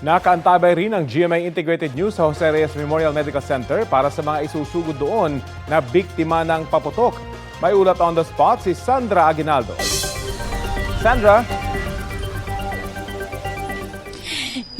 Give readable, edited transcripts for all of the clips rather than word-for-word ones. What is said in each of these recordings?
Nakaantabay rin ang GMA Integrated News sa Jose Reyes Memorial Medical Center para sa mga isusugod doon na biktima ng paputok. May ulat on the spot si Sandra Aguinaldo. Sandra?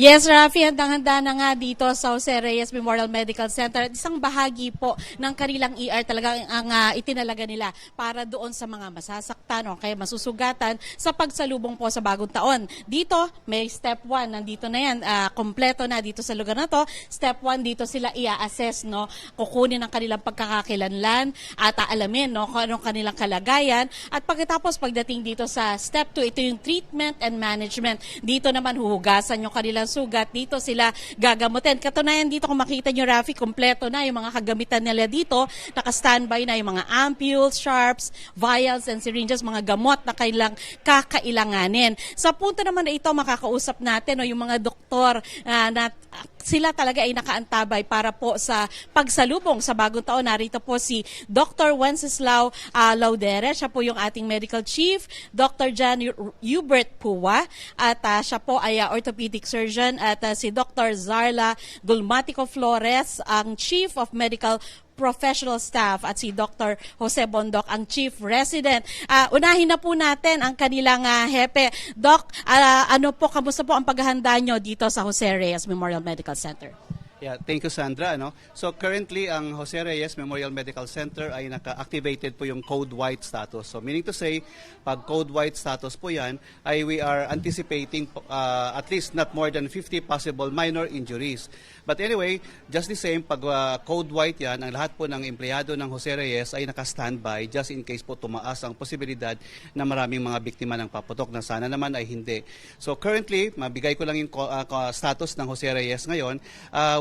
Yes, Rafi, handang-handa na nga dito sa Jose Reyes Memorial Medical Center. Isang bahagi po ng kanilang ER talaga ang itinalaga nila para doon sa mga masasaktan o kaya masusugatan sa pagsalubong po sa bagong taon. Dito, may step 1, nandito na yan, kompleto na dito sa lugar na to. Step 1, dito sila i-assess, no? Kukunin ang kanilang pagkakakilanlan at aalamin, no, kung anong kanilang kalagayan. At pagkatapos, pagdating dito sa step 2, ito yung treatment and management. Dito naman huhugasan yung kanilang sugat, dito sila gagamutin. Katunayan dito, kung makita nyo, Rafi, kompleto na yung mga kagamitan nila dito. Naka-standby na yung mga ampules, sharps, vials, and syringes, mga gamot na kailang kakailanganin. Sa punto naman na ito, makakausap natin, no, yung mga doktor na sila talaga ay nakaantabay para po sa pagsalubong sa bagong taon. Narito po si Dr. Wenceslao Laudere, siya po yung ating medical chief, Dr. John Hubert Puwa, at siya po ay orthopedic surgeon, at si Dr. Zarla Gulmatico Flores, ang Chief of Medical Professional Staff, at si Dr. Jose Bondok, ang Chief Resident. Unahin na po natin ang kanilang hepe. Doc, ano po, kamusta po ang paghahanda nyo dito sa Jose Reyes Memorial Medical Center? Yeah, thank you, Sandra. So currently, ang Jose Reyes Memorial Medical Center ay naka-activated po yung Code White status. So meaning to say, pag Code White status po yan, ay we are anticipating at least not more than 50 possible minor injuries. But anyway, just the same, pag Code White yan, ang lahat po ng empleyado ng Jose Reyes ay naka-standby just in case po tumaas ang posibilidad na maraming mga biktima ng paputok, na sana naman ay hindi. So currently, mabigay ko lang yung status ng Jose Reyes ngayon.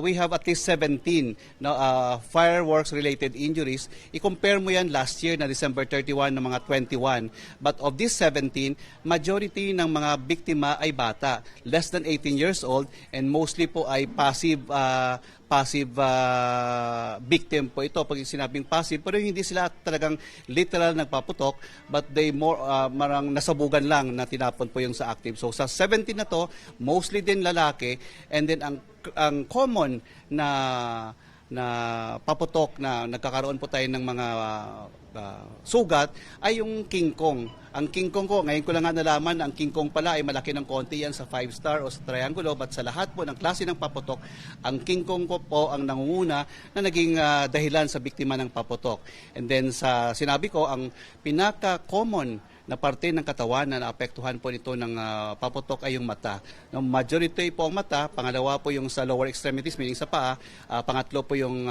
We have at least 17 fireworks-related injuries. I-compare mo yan last year na December 31 ng mga 21. But of these 17, majority ng mga biktima ay bata, less than 18 years old, and mostly po ay passive victim po ito. Pag sinabing passive, pero hindi sila talagang literal nagpaputok, but they marang nasabugan lang na tinapon po yung sa active. So sa 17 na to, mostly din lalaki, and then ang common na paputok na nagkakaroon po tayo ng mga sugat ay yung king kong. Ang king kong ko, ngayon ko lang nga nalaman, ang king kong pala ay malaki ng konti yan sa 5-star o sa triangulo, but sa lahat po ng klase ng paputok, ang king kong ko po ang nangunguna na naging dahilan sa biktima ng paputok. And then sa sinabi ko, ang pinaka-common na parte ng katawan na naapektuhan po nito ng paputok ay yung mata. No, majority po ang mata, pangalawa po yung sa lower extremities, meaning sa paa, pangatlo po yung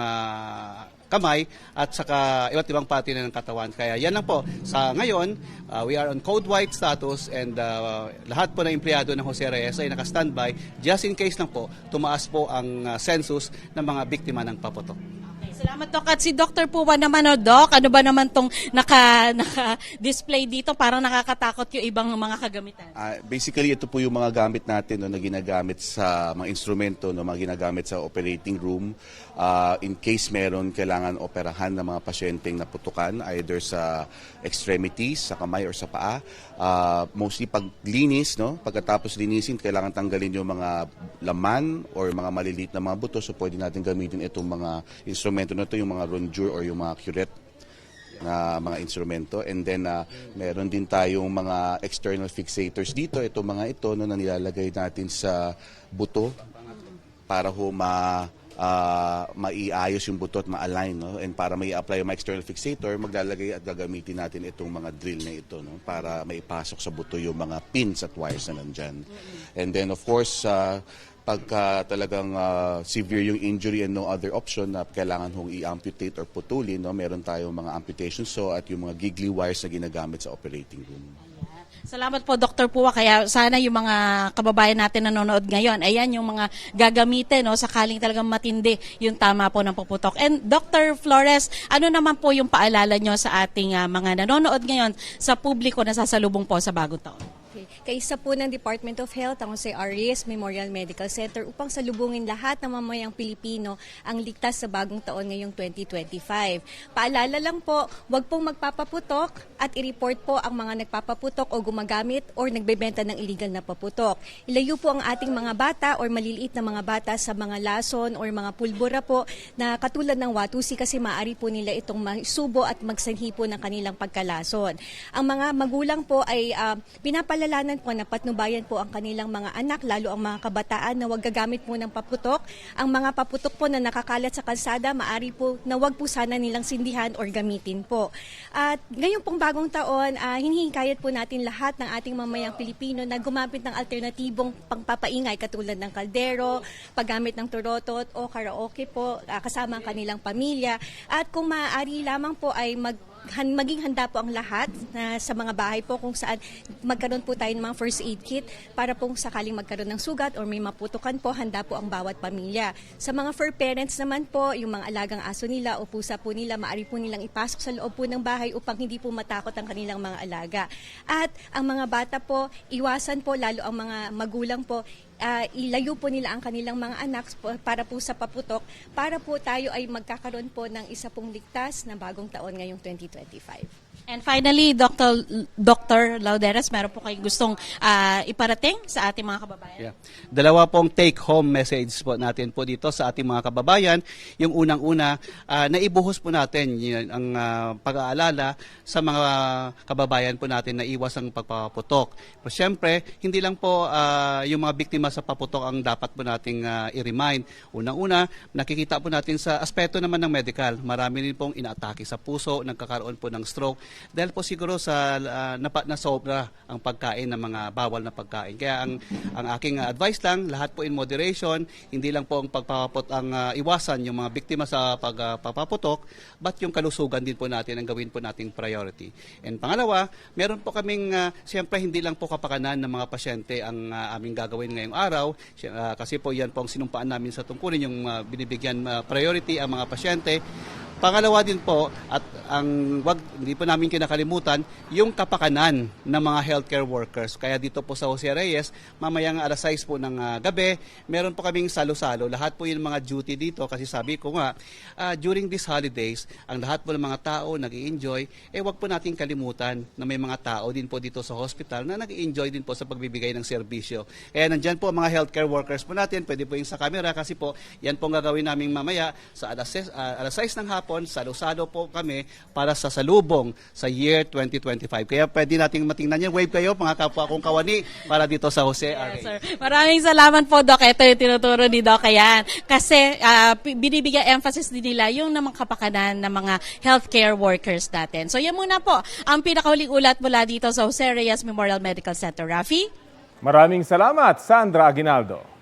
kamay, at saka iba't ibang parte na ng katawan. Kaya yan lang po. Sa ngayon, we are on Code White status, and lahat po ng empleyado ng Jose Reyes ay naka-standby just in case lang po tumaas po ang census ng mga biktima ng paputok. Salamat, Doc. At si Dr. Puwa naman, Doc, ano ba naman itong naka-display dito? Parang nakakatakot yung ibang mga kagamitan. Basically, ito po yung mga gamit natin, no, na ginagamit sa mga instrumento, no, mga ginagamit sa operating room. In case meron kailangan operahan ng mga pasyenteng naputukan, either sa extremities, sa kamay or sa paa. Mostly paglinis, no, pagkatapos linisin, kailangan tanggalin yung mga laman or mga maliliit na mga buto. So pwede natin gamitin itong mga instrumento na ito, yung mga rondure or yung mga curette na mga instrumento. And then meron din tayong mga external fixators dito. Ito mga ito, no, na nilalagay natin sa buto para maiayos yung buto at ma-align, no? And para mai-apply yung external fixator, maglalagay at gagamitin natin itong mga drill na ito, no? Para maipasok sa buto yung mga pins at wires na nandyan. And then of course, pagka talagang severe yung injury and no other option na kailangan hong i-amputate or putulin, no, meron tayong mga amputation saw at yung mga giggly wires na ginagamit sa operating room. Salamat po, Dr. Puwa. Kaya sana yung mga kababayan natin nanonood ngayon, ayan yung mga gagamitin, no, sakaling talagang matindi yung tama po ng puputok. And Dr. Flores, ano naman po yung paalala nyo sa ating mga nanonood ngayon sa publiko na sasalubong po sa bagong taon? Okay. Kaisa po ng Department of Health ang Jose Arias Memorial Medical Center upang salubungin lahat ng mamayang Pilipino ang ligtas sa bagong taon ngayong 2025. Paalala lang po, huwag pong magpapaputok at i-report po ang mga nagpapaputok o gumagamit o nagbebenta ng illegal na paputok. Ilayo po ang ating mga bata o maliliit na mga bata sa mga lason o mga pulbura po na katulad ng watusi kasi maaari po nila itong masubo at magsanhi po ng kanilang pagkalason. Ang mga magulang po ay pinapalalanan po na patnubayan po ang kanilang mga anak, lalo ang mga kabataan na huwag gagamit po ng paputok. Ang mga paputok po na nakakalat sa kalsada, maaari po na huwag po sana nilang sindihan or gamitin po. At ngayong pong bagong taon, hinihikayat po natin lahat ng ating mamayang Pilipino na gumamit ng alternatibong pangpapaingay katulad ng kaldero, paggamit ng turotot o karaoke po kasama ang kanilang pamilya. At kung maaari lamang po ay maging handa po ang lahat sa mga bahay po kung saan magkaroon po tayo ng mga first aid kit para po sakaling magkaroon ng sugat o may maputukan po, handa po ang bawat pamilya. Sa mga fur parents naman po, yung mga alagang aso nila o pusa po nila, maaari po nilang ipasok sa loob po ng bahay upang hindi po matakot ang kanilang mga alaga. At ang mga bata po, iwasan po, lalo ang mga magulang po, ilayo po nila ang kanilang mga anak para po sa paputok para po tayo ay magkakaroon po ng isa pong ligtas na bagong taon ngayong 2025. And finally, Dr. Lauderas, meron po kayong gustong iparating sa ating mga kababayan? Yeah. Dalawa pong take-home message po natin po dito sa ating mga kababayan. Yung unang-una, naibuhos po natin ang pag-aalala sa mga kababayan po natin na iwas ang pagpapaputok. Pero syempre, hindi lang po yung mga biktima sa paputok ang dapat po nating i-remind. Unang-una, nakikita po natin sa aspeto naman ng medical. Marami rin pong inaatake sa puso, nagkakaroon po ng stroke. Dahil po siguro sa nasobra ang pagkain ng mga bawal na pagkain. Kaya ang aking advice lang, lahat po in moderation, hindi lang po ang pagpapapot ang iwasan yung mga biktima sa pagpapaputok, but yung kalusugan din po natin ang gawin po nating priority. And pangalawa, meron po kaming, siyempre hindi lang po kapakanan ng mga pasyente ang aming gagawin ngayong araw, kasi po yan po ang sinumpaan namin sa tungkulin, yung binibigyan priority ang mga pasyente. Pangalawa din po, at hindi po namin kinakalimutan, yung kapakanan ng mga healthcare workers. Kaya dito po sa Jose Reyes, mamayang alas 6 po ng gabi, meron po kaming salo-salo. Lahat po yung mga duty dito, kasi sabi ko nga, during these holidays, ang lahat po ng mga tao nag-i-enjoy, wag po natin kalimutan na may mga tao din po dito sa hospital na nag-i-enjoy din po sa pagbibigay ng serbisyo. Kaya nandyan po mga healthcare workers po natin, pwede po yung sa camera, kasi po, yan po ang gagawin namin mamaya sa alas 6 ng hapon, salo-salo po kami para sa salubong sa year 2025. Kaya pwede nating matingnan yan. Wave kayo, mga kapwa kong kawani, para dito sa Jose Yes, Arias. sir. Maraming salamat po, Doc. Ito yung tinuturo ni Doc yan. Kasi binibigyan emphasis din nila yung namang kapakanan ng mga healthcare workers natin. So yan muna po ang pinakahuling ulat mula dito sa Jose Reyes Memorial Medical Center. Rafi? Maraming salamat, Sandra Aguinaldo.